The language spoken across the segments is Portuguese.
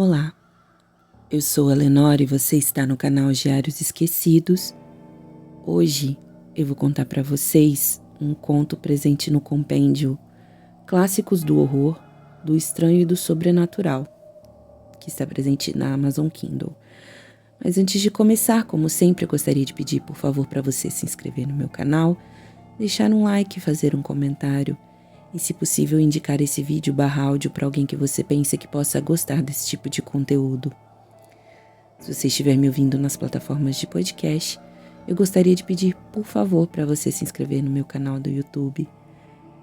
Olá, eu sou a Lenore e você está no canal Diários Esquecidos. Hoje eu vou contar para vocês um conto presente no compêndio Clássicos do Horror, do Estranho e do Sobrenatural, que está presente na Amazon Kindle. Mas antes de começar, como sempre, eu gostaria de pedir, por favor, para você se inscrever no meu canal, deixar um like, fazer um comentário e, se possível, indicar esse vídeo / áudio para alguém que você pensa que possa gostar desse tipo de conteúdo. Se você estiver me ouvindo nas plataformas de podcast, eu gostaria de pedir, por favor, para você se inscrever no meu canal do YouTube.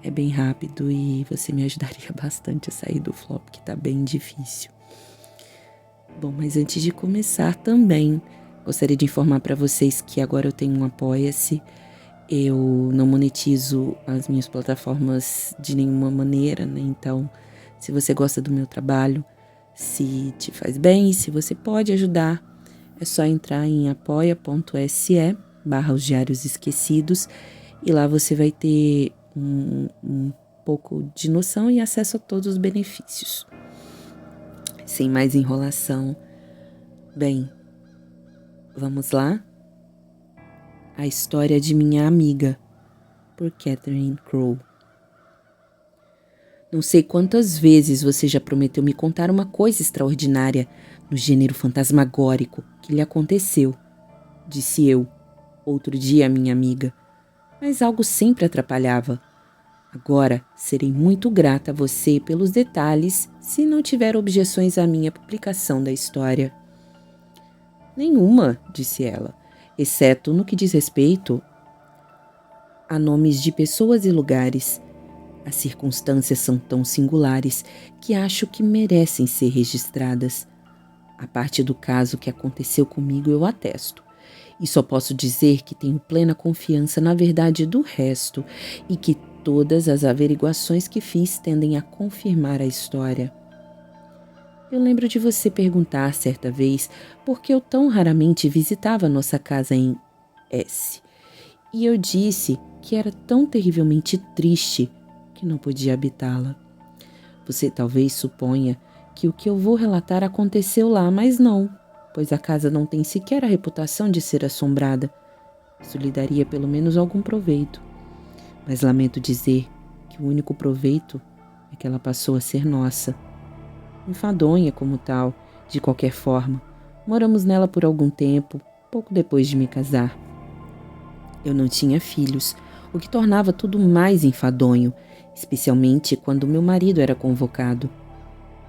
É bem rápido e você me ajudaria bastante a sair do flop, que tá bem difícil. Bom, mas antes de começar também, gostaria de informar para vocês que agora eu tenho um Apoia-se. Eu não monetizo as minhas plataformas de nenhuma maneira, né? Então, se você gosta do meu trabalho, se te faz bem e se você pode ajudar, é só entrar em apoia.se/os Diários Esquecidos e lá você vai ter um pouco de noção e acesso a todos os benefícios. Sem mais enrolação, bem, vamos lá? A História de Minha Amiga, por Catherine Crowe. Não sei quantas vezes você já prometeu me contar uma coisa extraordinária no gênero fantasmagórico que lhe aconteceu, disse eu, outro dia à minha amiga, mas algo sempre atrapalhava. Agora serei muito grata a você pelos detalhes se não tiver objeções à minha publicação da história. Nenhuma, disse ela, exceto no que diz respeito a nomes de pessoas e lugares. As circunstâncias são tão singulares que acho que merecem ser registradas. A parte do caso que aconteceu comigo eu atesto. E só posso dizer que tenho plena confiança na verdade do resto e que todas as averiguações que fiz tendem a confirmar a história. Eu lembro de você perguntar certa vez por que eu tão raramente visitava nossa casa em S. E eu disse que era tão terrivelmente triste que não podia habitá-la. Você talvez suponha que o que eu vou relatar aconteceu lá, mas não, pois a casa não tem sequer a reputação de ser assombrada. Isso lhe daria pelo menos algum proveito. Mas lamento dizer que o único proveito é que ela passou a ser nossa. Enfadonha como tal, de qualquer forma. Moramos nela por algum tempo, pouco depois de me casar. Eu não tinha filhos, o que tornava tudo mais enfadonho, especialmente quando meu marido era convocado.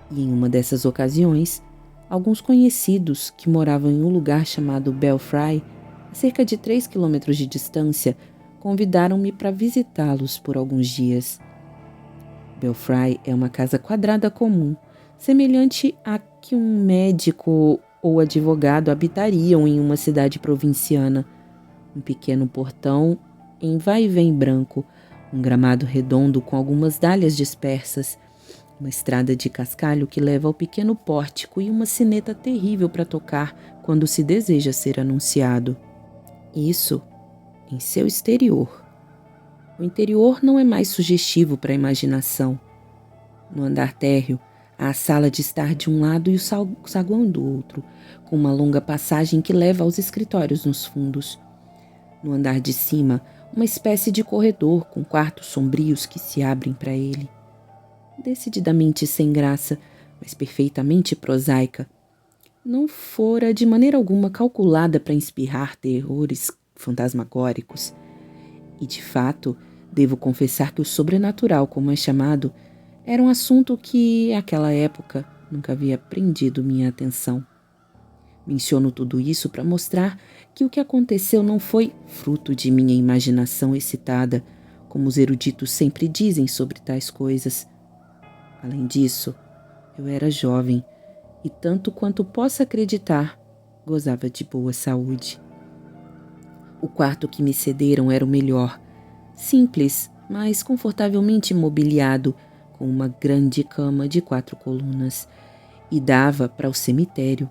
E em uma dessas ocasiões, alguns conhecidos que moravam em um lugar chamado Belfry, a cerca de 3 quilômetros de distância, convidaram-me para visitá-los por alguns dias. Belfry é uma casa quadrada comum, semelhante a que um médico ou advogado habitariam em uma cidade provinciana. Um pequeno portão em vai e vem branco, um gramado redondo com algumas dálias dispersas, uma estrada de cascalho que leva ao pequeno pórtico e uma sineta terrível para tocar quando se deseja ser anunciado. Isso em seu exterior. O interior não é mais sugestivo para a imaginação. No andar térreo, há a sala de estar de um lado e o saguão do outro, com uma longa passagem que leva aos escritórios nos fundos. No andar de cima, uma espécie de corredor com quartos sombrios que se abrem para ele. Decididamente sem graça, mas perfeitamente prosaica. Não fora de maneira alguma calculada para inspirar terrores fantasmagóricos. E, de fato, devo confessar que o sobrenatural, como é chamado, era um assunto que, àquela época, nunca havia prendido minha atenção. Menciono tudo isso para mostrar que o que aconteceu não foi fruto de minha imaginação excitada, como os eruditos sempre dizem sobre tais coisas. Além disso, eu era jovem e, tanto quanto posso acreditar, gozava de boa saúde. O quarto que me cederam era o melhor, simples, mas confortavelmente mobiliado, com uma grande cama de 4 colunas, e dava para o cemitério.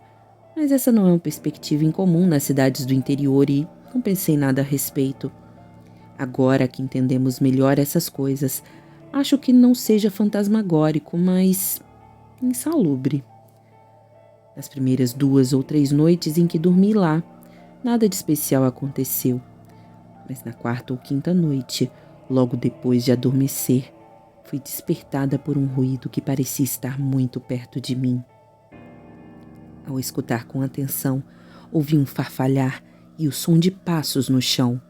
Mas essa não é uma perspectiva incomum nas cidades do interior e não pensei nada a respeito. Agora que entendemos melhor essas coisas, acho que não seja fantasmagórico, mas insalubre. Nas primeiras 2 ou 3 noites em que dormi lá, nada de especial aconteceu. Mas na 4ª ou 5ª noite, logo depois de adormecer, fui despertada por um ruído que parecia estar muito perto de mim. Ao escutar com atenção, ouvi um farfalhar e o som de passos no chão.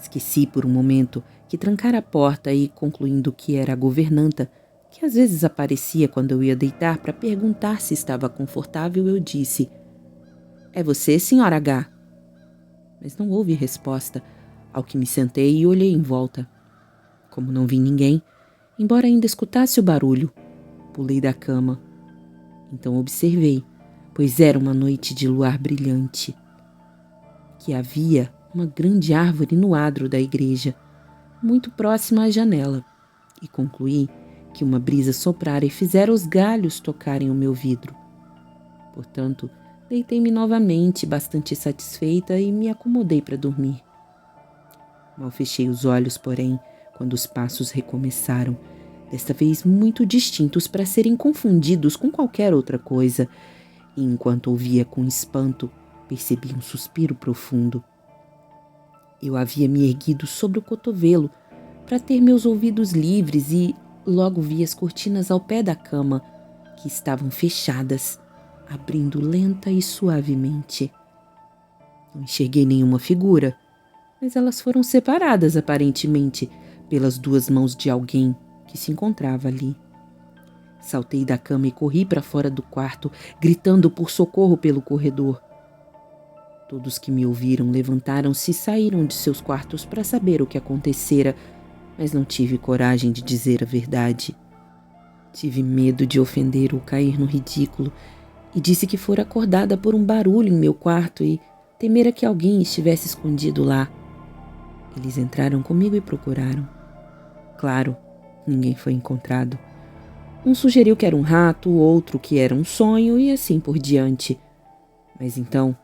Esqueci por um momento que trancara a porta e, concluindo que era a governanta, que às vezes aparecia quando eu ia deitar para perguntar se estava confortável, eu disse: "É você, senhora H?" Mas não houve resposta, ao que me sentei e olhei em volta. Como não vi ninguém, embora ainda escutasse o barulho, pulei da cama. Então observei, pois era uma noite de luar brilhante, que havia uma grande árvore no adro da igreja, muito próxima à janela, e concluí que uma brisa soprara e fizera os galhos tocarem o meu vidro. Portanto, deitei-me novamente, bastante satisfeita, e me acomodei para dormir. Mal fechei os olhos, porém, quando os passos recomeçaram, desta vez muito distintos para serem confundidos com qualquer outra coisa, e enquanto ouvia com espanto, percebi um suspiro profundo. Eu havia me erguido sobre o cotovelo para ter meus ouvidos livres e logo vi as cortinas ao pé da cama, que estavam fechadas, abrindo lenta e suavemente. Não enxerguei nenhuma figura, mas elas foram separadas aparentemente pelas 2 mãos de alguém que se encontrava ali. Saltei da cama e corri para fora do quarto, gritando por socorro pelo corredor. Todos que me ouviram levantaram-se e saíram de seus quartos para saber o que acontecera, mas não tive coragem de dizer a verdade. Tive medo de ofender ou cair no ridículo e disse que fora acordada por um barulho em meu quarto e temera que alguém estivesse escondido lá. Eles entraram comigo e procuraram. Claro, ninguém foi encontrado. Um sugeriu que era um rato, outro que era um sonho e assim por diante. Mas então,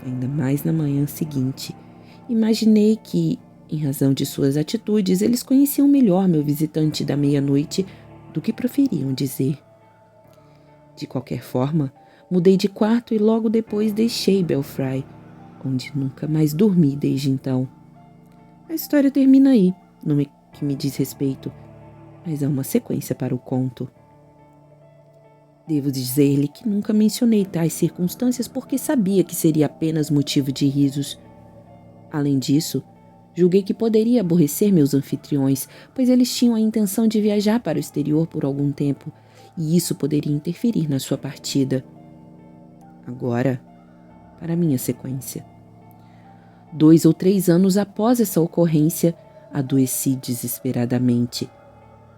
ainda mais na manhã seguinte, imaginei que, em razão de suas atitudes, eles conheciam melhor meu visitante da meia-noite do que preferiam dizer. De qualquer forma, mudei de quarto e logo depois deixei Belfry, onde nunca mais dormi desde então. A história termina aí, no que me diz respeito, mas há uma sequência para o conto. Devo dizer-lhe que nunca mencionei tais circunstâncias porque sabia que seria apenas motivo de risos. Além disso, julguei que poderia aborrecer meus anfitriões, pois eles tinham a intenção de viajar para o exterior por algum tempo, e isso poderia interferir na sua partida. Agora, para minha sequência. 2 ou 3 anos após essa ocorrência, adoeci desesperadamente.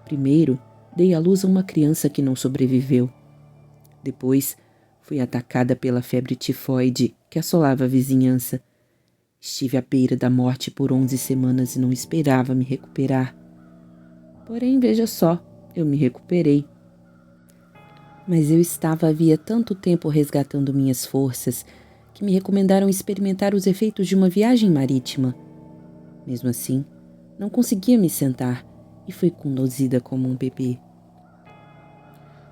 Primeiro, dei à luz a uma criança que não sobreviveu. Depois, fui atacada pela febre tifoide que assolava a vizinhança. Estive à beira da morte por 11 semanas e não esperava me recuperar. Porém, veja só, eu me recuperei. Mas eu estava havia tanto tempo resgatando minhas forças que me recomendaram experimentar os efeitos de uma viagem marítima. Mesmo assim, não conseguia me sentar e fui conduzida como um bebê.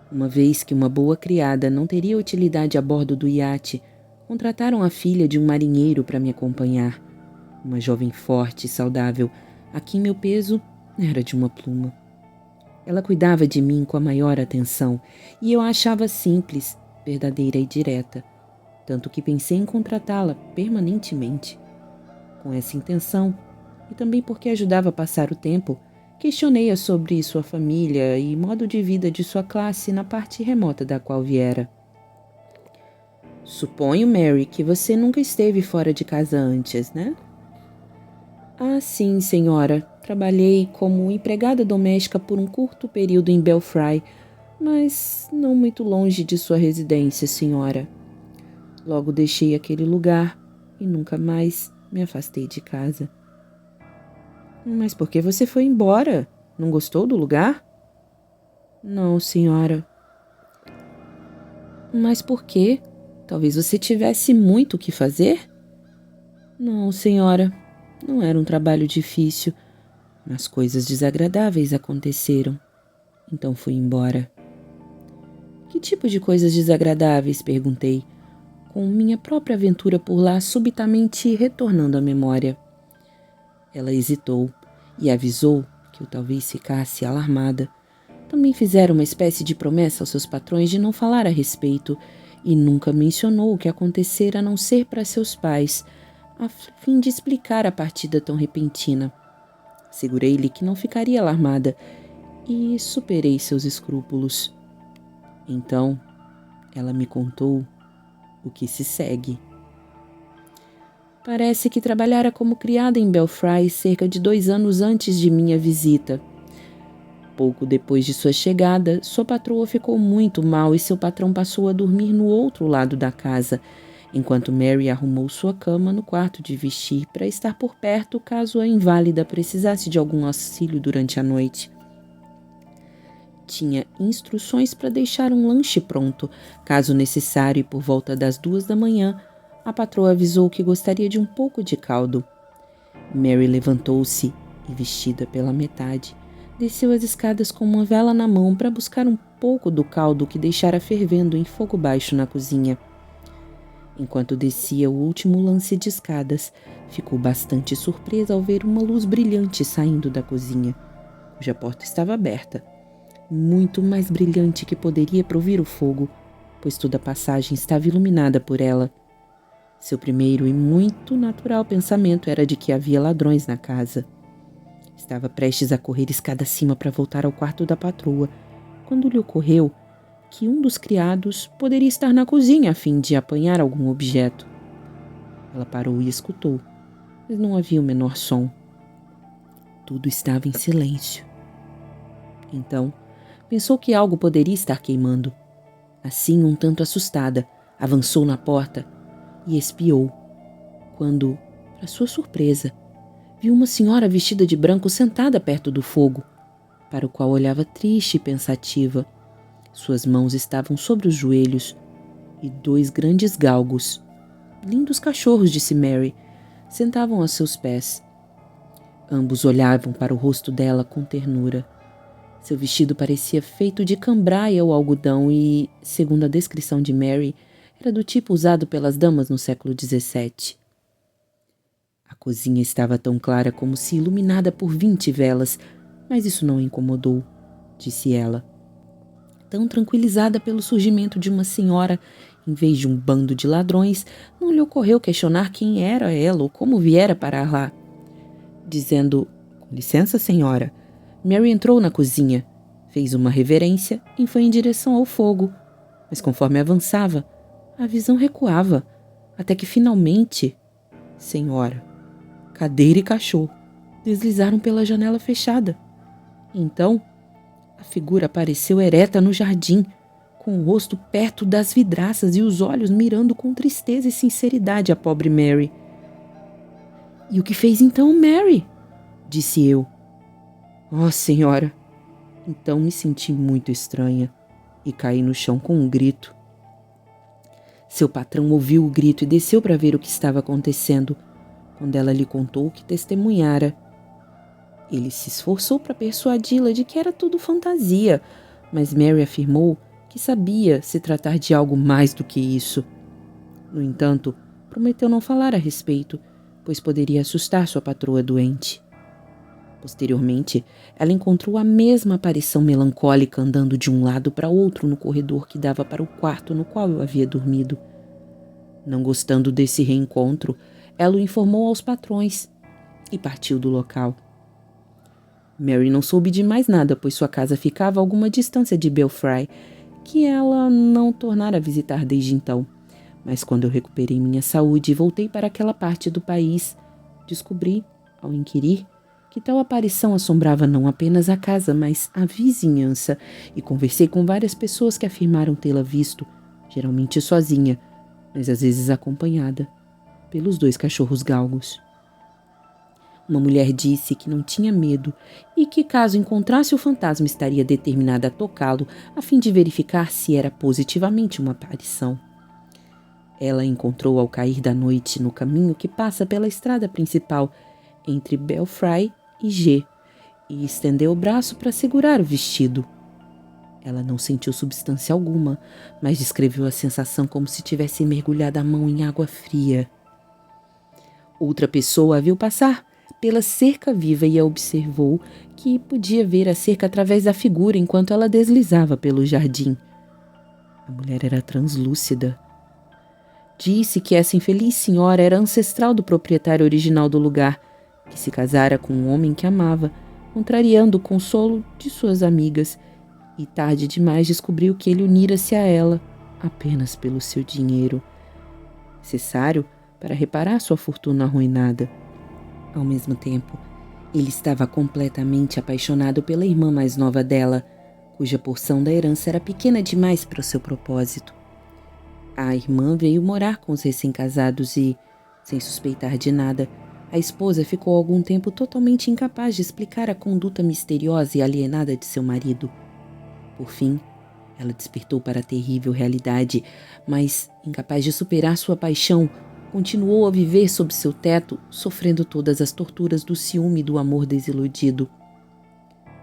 Uma vez que uma boa criada não teria utilidade a bordo do iate, contrataram a filha de um marinheiro para me acompanhar, uma jovem forte e saudável, a quem meu peso era de uma pluma. Ela cuidava de mim com a maior atenção e eu a achava simples, verdadeira e direta, tanto que pensei em contratá-la permanentemente. Com essa intenção, e também porque ajudava a passar o tempo, questionei-a sobre sua família e modo de vida de sua classe na parte remota da qual viera. Suponho, Mary, que você nunca esteve fora de casa antes, né? Ah, sim, senhora. Trabalhei como empregada doméstica por um curto período em Belfry, mas não muito longe de sua residência, senhora. Logo deixei aquele lugar e nunca mais me afastei de casa. Mas por que você foi embora? Não gostou do lugar? Não, senhora. Mas por quê? Talvez você tivesse muito o que fazer? Não, senhora. Não era um trabalho difícil, mas coisas desagradáveis aconteceram. Então fui embora. Que Que tipo de coisas desagradáveis? Perguntei, com minha própria aventura por lá subitamente retornando à memória. Ela hesitou e avisou que eu talvez ficasse alarmada. Também fizeram uma espécie de promessa aos seus patrões de não falar a respeito e nunca mencionou o que acontecera a não ser para seus pais, a fim de explicar a partida tão repentina. Segurei-lhe que não ficaria alarmada e superei seus escrúpulos. Então, ela me contou o que se segue. Parece que trabalhara como criada em Belfry cerca de 2 anos antes de minha visita. Pouco depois de sua chegada, sua patroa ficou muito mal e seu patrão passou a dormir no outro lado da casa, enquanto Mary arrumou sua cama no quarto de vestir para estar por perto caso a inválida precisasse de algum auxílio durante a noite. Tinha instruções para deixar um lanche pronto, caso necessário, e por volta das 2 da manhã, a patroa avisou que gostaria de um pouco de caldo. Mary levantou-se e, vestida pela metade, desceu as escadas com uma vela na mão para buscar um pouco do caldo que deixara fervendo em fogo baixo na cozinha. Enquanto descia o último lance de escadas, ficou bastante surpresa ao ver uma luz brilhante saindo da cozinha, cuja porta estava aberta. Muito mais brilhante que poderia provir o fogo, pois toda a passagem estava iluminada por ela. Seu primeiro e muito natural pensamento era de que havia ladrões na casa. Estava prestes a correr escada acima para voltar ao quarto da patroa, quando lhe ocorreu que um dos criados poderia estar na cozinha a fim de apanhar algum objeto. Ela parou e escutou, mas não havia o menor som. Tudo estava em silêncio. Então, pensou que algo poderia estar queimando. Assim, um tanto assustada, avançou na porta e espiou, quando, para sua surpresa, viu uma senhora vestida de branco sentada perto do fogo, para o qual olhava triste e pensativa. Suas mãos estavam sobre os joelhos e 2 grandes galgos, lindos cachorros, disse Mary, sentavam a seus pés. Ambos olhavam para o rosto dela com ternura. Seu vestido parecia feito de cambraia ou algodão e, segundo a descrição de Mary, era do tipo usado pelas damas no século XVII. A cozinha estava tão clara como se iluminada por 20 velas, mas isso não a incomodou, disse ela. Tão tranquilizada pelo surgimento de uma senhora, em vez de um bando de ladrões, não lhe ocorreu questionar quem era ela ou como viera parar lá. Dizendo, com licença, senhora, Mary entrou na cozinha, fez uma reverência e foi em direção ao fogo. Mas conforme avançava, a visão recuava, até que finalmente, senhora, cadeira e cachorro deslizaram pela janela fechada. Então, a figura apareceu ereta no jardim, com o rosto perto das vidraças e os olhos mirando com tristeza e sinceridade a pobre Mary. E o que fez então Mary? Disse eu. Oh, senhora! Então me senti muito estranha e caí no chão com um grito. Seu patrão ouviu o grito e desceu para ver o que estava acontecendo, quando ela lhe contou o que testemunhara. Ele se esforçou para persuadi-la de que era tudo fantasia, mas Mary afirmou que sabia se tratar de algo mais do que isso. No entanto, prometeu não falar a respeito, pois poderia assustar sua patroa doente. Posteriormente, ela encontrou a mesma aparição melancólica andando de um lado para outro no corredor que dava para o quarto no qual eu havia dormido. Não gostando desse reencontro, ela o informou aos patrões e partiu do local. Mary não soube de mais nada, pois sua casa ficava a alguma distância de Belfry, que ela não tornara a visitar desde então. Mas quando eu recuperei minha saúde e voltei para aquela parte do país, descobri, ao inquirir, que tal aparição assombrava não apenas a casa, mas a vizinhança, e conversei com várias pessoas que afirmaram tê-la visto, geralmente sozinha, mas às vezes acompanhada, pelos 2 cachorros galgos. Uma mulher disse que não tinha medo e que, caso encontrasse o fantasma, estaria determinada a tocá-lo a fim de verificar se era positivamente uma aparição. Ela encontrou ao cair da noite no caminho que passa pela estrada principal entre Belfry e G, e estendeu o braço para segurar o vestido. Ela não sentiu substância alguma, mas descreveu a sensação como se tivesse mergulhado a mão em água fria. Outra pessoa a viu passar pela cerca viva e a observou que podia ver a cerca através da figura enquanto ela deslizava pelo jardim. A mulher era translúcida. Disse que essa infeliz senhora era ancestral do proprietário original do lugar, que se casara com um homem que amava, contrariando o consolo de suas amigas, e tarde demais descobriu que ele unira-se a ela apenas pelo seu dinheiro, necessário para reparar sua fortuna arruinada. Ao mesmo tempo, ele estava completamente apaixonado pela irmã mais nova dela, cuja porção da herança era pequena demais para o seu propósito. A irmã veio morar com os recém-casados e, sem suspeitar de nada, a esposa ficou algum tempo totalmente incapaz de explicar a conduta misteriosa e alienada de seu marido. Por fim, ela despertou para a terrível realidade, mas, incapaz de superar sua paixão, continuou a viver sob seu teto, sofrendo todas as torturas do ciúme e do amor desiludido.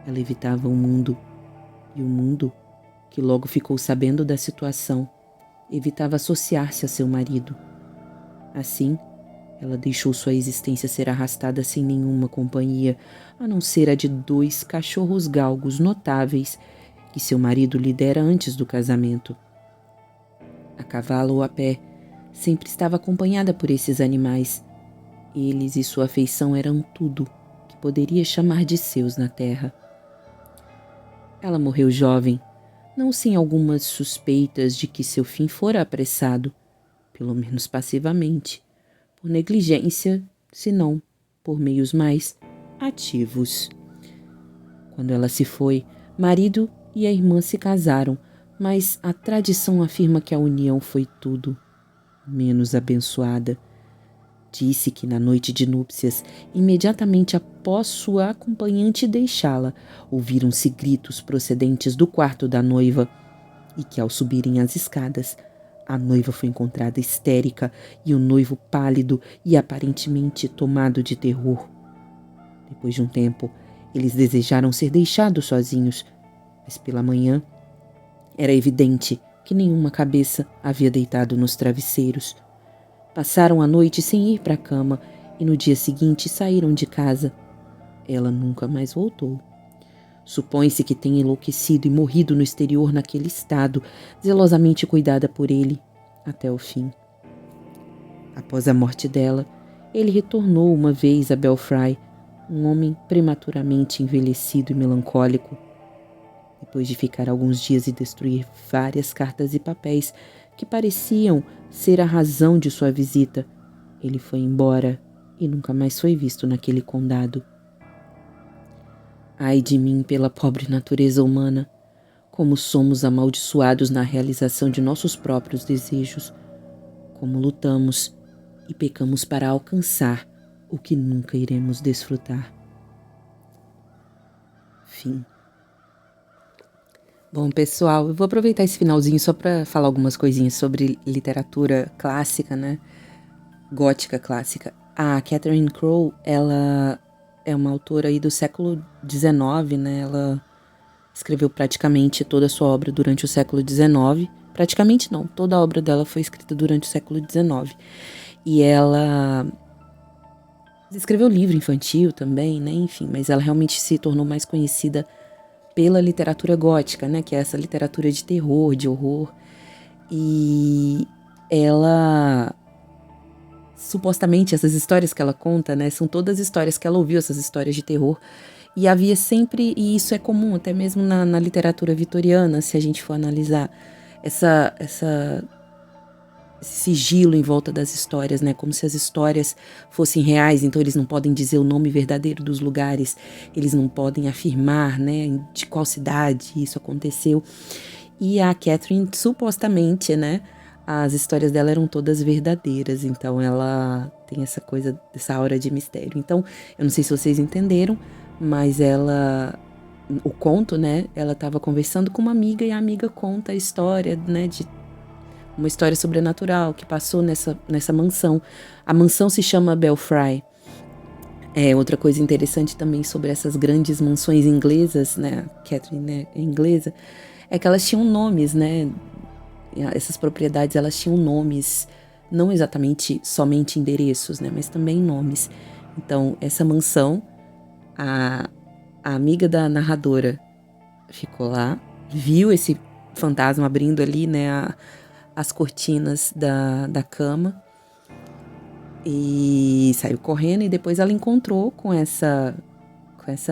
Ela evitava o mundo, e o mundo, que logo ficou sabendo da situação, evitava associar-se a seu marido. Assim, ela deixou sua existência ser arrastada sem nenhuma companhia, a não ser a de 2 cachorros galgos notáveis que seu marido lhe dera antes do casamento. A cavalo ou a pé, sempre estava acompanhada por esses animais. Eles e sua afeição eram tudo que poderia chamar de seus na terra. Ela morreu jovem, não sem algumas suspeitas de que seu fim fora apressado, pelo menos passivamente, por negligência, se não por meios mais ativos. Quando ela se foi, marido e a irmã se casaram, mas a tradição afirma que a união foi tudo menos abençoada. Disse que na noite de núpcias, imediatamente após sua acompanhante deixá-la, ouviram-se gritos procedentes do quarto da noiva e que, ao subirem as escadas, a noiva foi encontrada histérica e o noivo pálido e aparentemente tomado de terror. Depois de um tempo, eles desejaram ser deixados sozinhos, mas pela manhã era evidente que nenhuma cabeça havia deitado nos travesseiros. Passaram a noite sem ir para a cama e no dia seguinte saíram de casa. Ela nunca mais voltou. Supõe-se que tenha enlouquecido e morrido no exterior naquele estado, zelosamente cuidada por ele, até o fim. Após a morte dela, ele retornou uma vez a Belfry, um homem prematuramente envelhecido e melancólico. Depois de ficar alguns dias e destruir várias cartas e papéis que pareciam ser a razão de sua visita, ele foi embora e nunca mais foi visto naquele condado. Ai de mim pela pobre natureza humana, como somos amaldiçoados na realização de nossos próprios desejos, como lutamos e pecamos para alcançar o que nunca iremos desfrutar. Fim. Bom, pessoal, eu vou aproveitar esse finalzinho só para falar algumas coisinhas sobre literatura clássica, né? Gótica clássica. A Catherine Crowe, ela é uma autora aí do século XIX, né? Ela escreveu praticamente toda a sua obra durante o século XIX. Praticamente não, toda a obra dela foi escrita durante o século XIX. E ela escreveu livro infantil também, né? Enfim, mas ela realmente se tornou mais conhecida pela literatura gótica, né? Que é essa literatura de terror, de horror. E ela, supostamente, essas histórias que ela conta, né? São todas histórias que ela ouviu, essas histórias de terror. E havia sempre, e isso é comum até mesmo na literatura vitoriana, se a gente for analisar, esse sigilo em volta das histórias, né? Como se as histórias fossem reais, então eles não podem dizer o nome verdadeiro dos lugares, eles não podem afirmar, né, de qual cidade isso aconteceu. E a Catherine, supostamente, né, as histórias dela eram todas verdadeiras, então ela tem essa coisa, essa aura de mistério. Então, eu não sei se vocês entenderam, mas o conto, né, ela estava conversando com uma amiga e a amiga conta a história, né, de uma história sobrenatural que passou nessa mansão. A mansão se chama Belfry. Outra coisa interessante também sobre essas grandes mansões inglesas, né? Catherine, né, é inglesa. é que elas tinham nomes, né? Essas propriedades, elas tinham nomes, não exatamente somente endereços, né? Mas também nomes. Então, essa mansão, a amiga da narradora ficou lá, viu esse fantasma abrindo ali, né, as cortinas da cama e saiu correndo, e depois ela encontrou com essa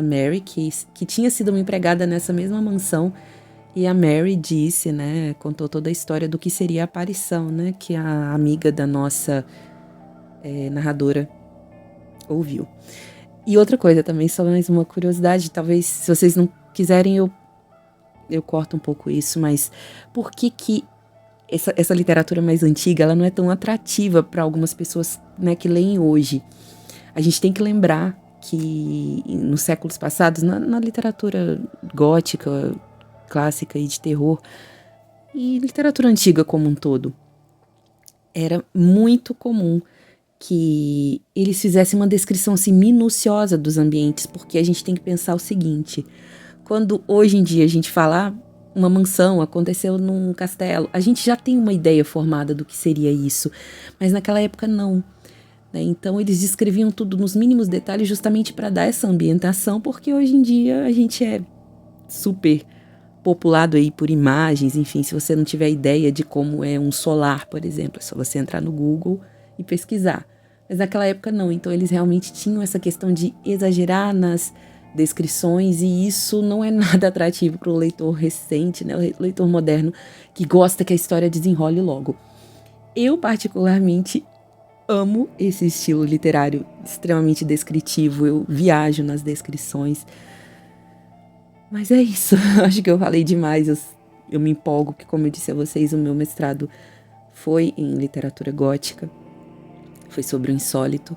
Mary, que tinha sido uma empregada nessa mesma mansão, e a Mary disse, né, contou toda a história do que seria a aparição, né, que a amiga da nossa narradora ouviu. E outra coisa também, só mais uma curiosidade, talvez se vocês não quiserem eu corto um pouco isso, mas por que essa literatura mais antiga, ela não é tão atrativa para algumas pessoas, né, que leem hoje? A gente tem que lembrar que nos séculos passados, na literatura gótica, clássica e de terror, e literatura antiga como um todo, era muito comum que eles fizessem uma descrição assim minuciosa dos ambientes, porque a gente tem que pensar o seguinte: quando hoje em dia a gente fala uma mansão aconteceu num castelo, a gente já tem uma ideia formada do que seria isso, mas naquela época não, né? Então eles descreviam tudo nos mínimos detalhes justamente para dar essa ambientação, porque hoje em dia a gente é super populado aí por imagens, enfim, se você não tiver ideia de como é um solar, por exemplo, é só você entrar no Google e pesquisar. Mas naquela época não, então eles realmente tinham essa questão de exagerar nas descrições, e isso não é nada atrativo para o leitor recente, né, o leitor moderno, que gosta que a história desenrole logo. Eu particularmente amo esse estilo literário extremamente descritivo, eu viajo nas descrições. Mas é isso, acho que eu falei demais, eu me empolgo, que como eu disse a vocês, o meu mestrado foi em literatura gótica, foi sobre o insólito,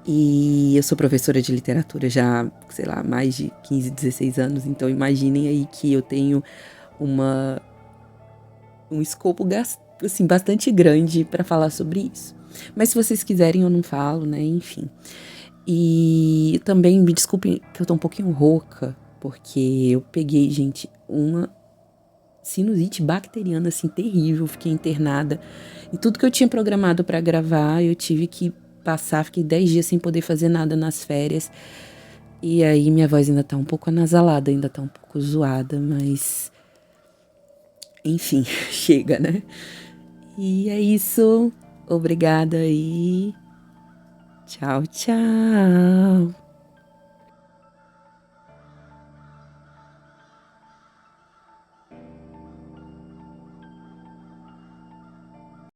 e eu sou professora de literatura já, sei lá, mais de 15, 16 anos, então imaginem aí que eu tenho um escopo assim, bastante grande para falar sobre isso. Mas se vocês quiserem eu não falo, né, enfim. E também me desculpem que eu tô um pouquinho rouca, porque eu peguei, gente, uma sinusite bacteriana, assim, terrível, fiquei internada. E tudo que eu tinha programado para gravar, eu tive que passar, fiquei 10 dias sem poder fazer nada nas férias. E aí minha voz ainda tá um pouco anasalada, ainda tá um pouco zoada, mas enfim, chega, né? E é isso. Obrigada e tchau, tchau.